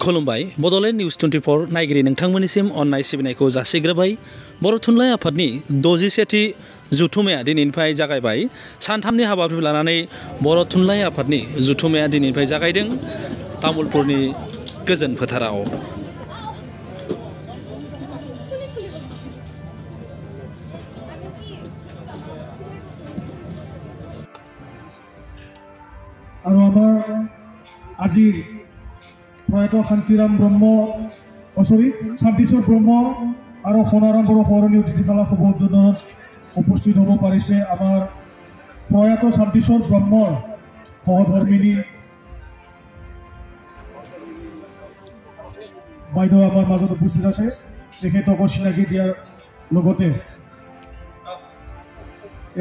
खुलुमबाय बड'लेण्ड निउस 24 नायगिरि नोंथांमोननिसिम अननाय सिबिनायखौ जासिग्रोबाय। बर' थुनलाइ आफादनि 61थि जुथुमाया दिनैनिफ्राय जागायबाय। सानथामनि हाबाफारि लानानै बर' थुनलाइ आफादनि जुथुमाया दिनैनिफ्राय जागायदों तामुलपुरनि गोजोन फोथाराव। আৰু আমাৰ আজিৰ প্ৰয়াত শান্তিৰাম ব্ৰহ্ম শান্তিশ্বৰ ব্ৰহ্ম আৰু সোণাৰাম বড়ো সৰণী অতিথিশালা শুভ উদ্বোধনত উপস্থিত হ'ব পাৰিছে আমাৰ প্ৰয়াত শান্তিশ্বৰ ব্ৰহ্মৰ সহধৰ্মিনী বাইদেউ আমাৰ মাজত উপস্থিত আছে। তেখেতক চিনাকি দিয়াৰ লগতে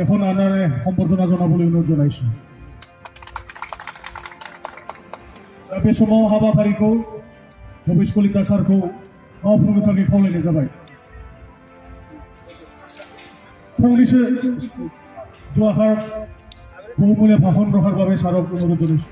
এখন আনাৰে সম্বৰ্ধনা জনাবলৈ অনুৰোধ জনাইছোঁ। बे समाव हाबाफारिखौ भबिस कलिता सारखौ मावफुंनो थाखाय खावलायनाय जाबाय। फंनैसो दुआखार बहुमूल्य भाषण रखार বাবে सारक अनुरोध जनाइছোঁ।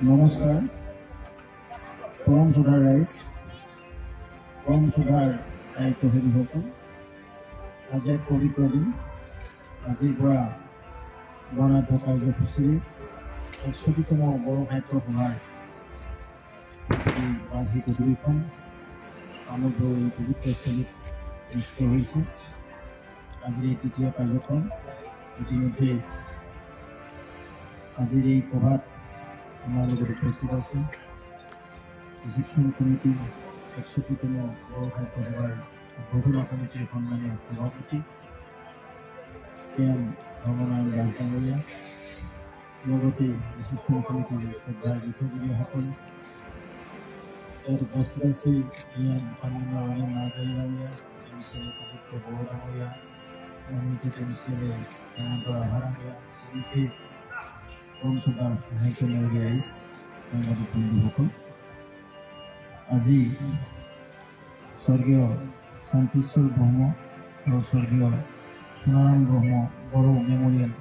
নমস্কাৰ, পৰম শ্ৰদ্ধাৰ ৰাইজ, পৰম শ্ৰদ্ধাৰ দায়িত্বশীলসকল, আজি এক পবিত্ৰ দিন। আজিৰ পৰা গণাঢ্য কাৰ্যসূচীৰে 61তম বড়ো সাহিত্য সভাৰ বাৰ্ষিক অধিৱেশন তামোলপুৰ এই পবিত্ৰস্থলীত অনুষ্ঠিত হৈছে। আজিৰ এই তৃতীয় কাৰ্যক্ৰম। ইতিমধ্যে আজিৰ এই সভাত আমাৰ লগত উপস্থিত আছে ৰিচিপশ্যন কমিটিৰ 61তম বড়ো সাহিত্য সভাৰ উদ্বোধনী কমিটিৰ সন্মানীয় সভাপতি ধৰ্মনাৰায়ণ দাস ডাঙৰীয়া, লগতে ৰিচিপশ্যন কমিটিৰ শ্ৰদ্ধাৰ বিষয়ববীয়াসকল ইয়াত উপস্থিত আছে। সন্মানীয় ৰাণী নাৰ্জাৰী ডাঙৰীয়া, এমচিএলএ আদিত্য বড়ো ডাঙৰীয়া, মনোনীত এমচিএলএ হেমন্ত ৰাভা ডাঙৰীয়া, পৰম শ্ৰদ্ধাৰ সাহিত্য নগৰী ৰাইজ, সাংবাদিক বন্ধুসকল, আজি স্বৰ্গীয় শান্তিশ্বৰ ব্ৰহ্ম আৰু স্বৰ্গীয় সোণাৰাম ব্ৰহ্ম বড়ো মেমৰিয়েল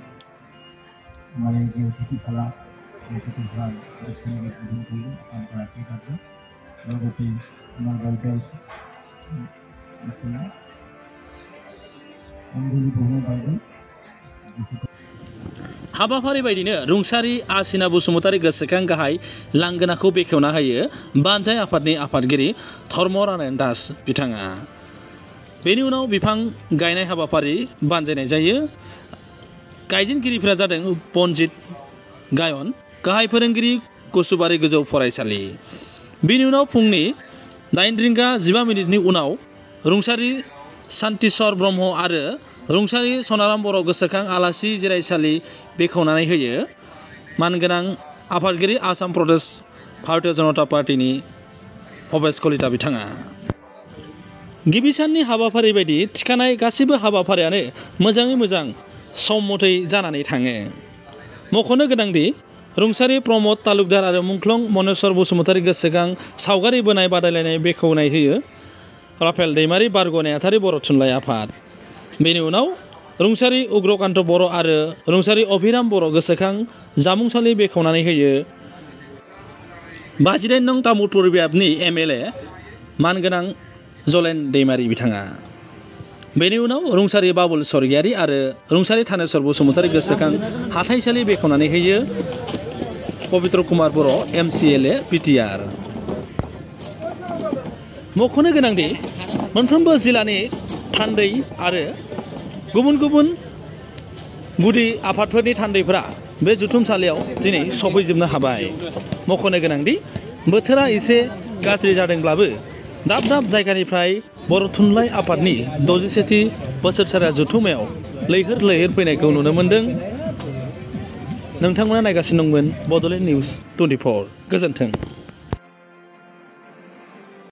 আমাৰ এই যি অতিথিশালা অনুষ্ঠানিক উদ্বোধন কৰিলোঁ আপোনালোকৰ ৰাতিৰ কাৰ্য। লগতে আমাৰ বাইদেউ অঞ্জলি ব্ৰহ্ম বাইদেউ। हाबाफारि बायदिनो रुंसारि आसिना बसुमतारी गोसोखां गाहाय लांगोनाखौ बेखेवना होयो बानजाय आफादनि आफादगिरि धर्मनारायण दास बिथाङा। बेनि उनाव बिफां गायनाय हाबाफारि बानजायनाय जायो। गायजेनगिरिफोरा जादों पन्जित गायन, गाहाय फोरोंगिरि कसुबारि गोजौ फरायसालि। बेनि उनाव फुंनि 9:15 उनाव रुंसारि शान्तिश्वर ब्रह्म आरो रुंसारि सोनाराम बर' गोसोखां आलासि जिरायसालि बेखेवनानै होयो मानगोनां आफादगिरि आसाम प्रदेश भारतीय जनता पार्टीनि भबिस कलिता बिथाङा। गिबि साननि हाबाफारि बायदि थिखानाय गासिबो हाबाफारियानो मोजाङै मोजां सम मथै जानानै थाङो। मख'नो गोनांदि रुंसारि प्रमद तालुकदार आरो मुंख्लं मनेस्वर बसुमतारी गोसोखां सावगारि बोनाय बादायलायनाय बेखेवनाय होयो राफेल दैमारि बारग' नेहाथारि बर' थुनलाइ आफाद। बेनि उनाव रुंसारि उग्रकान्त बर' आरो रुंसारि अभिराम बर' गोसोखां जामुंसालि बेखेवनानै होयो 52 नं तामुलपुर बियाबनि एमएलए मानगोनां जलेन दैमारि बिथाङा। बेनि उनाव रुंसारि बाबुल स्वर्गियारि आरो रुंसारि थानेश्वर बसुमतारी गोसोखां हाथाइसालि बेखेवनानै होयो पबित्र कुमार बर' एमसिएलए पिटिआर। मख'नो गोनांदि मोनफ्रोमबो जिल्लानि थान्दै आरो गुबुन गुबुन गुदि आफादफोरनि थान्दैफोरा बे जुथुमसालियाव दिनै सफैजोबनो हाबाय। मख'नो गोनांदि बोथोरा एसे गाज्रि जादोंब्लाबो दाब दाब जायगानिफ्राय बर' थुनलाइ आफादनि 61थि बोसोरसालिया जुथुमायाव लैहोर लैहोर फैनायखौ नुनो मोन्दों। नोंथांमोना नायगासिनो दंमोन बड'लेण्ड निउस 24 गोजोन्थों।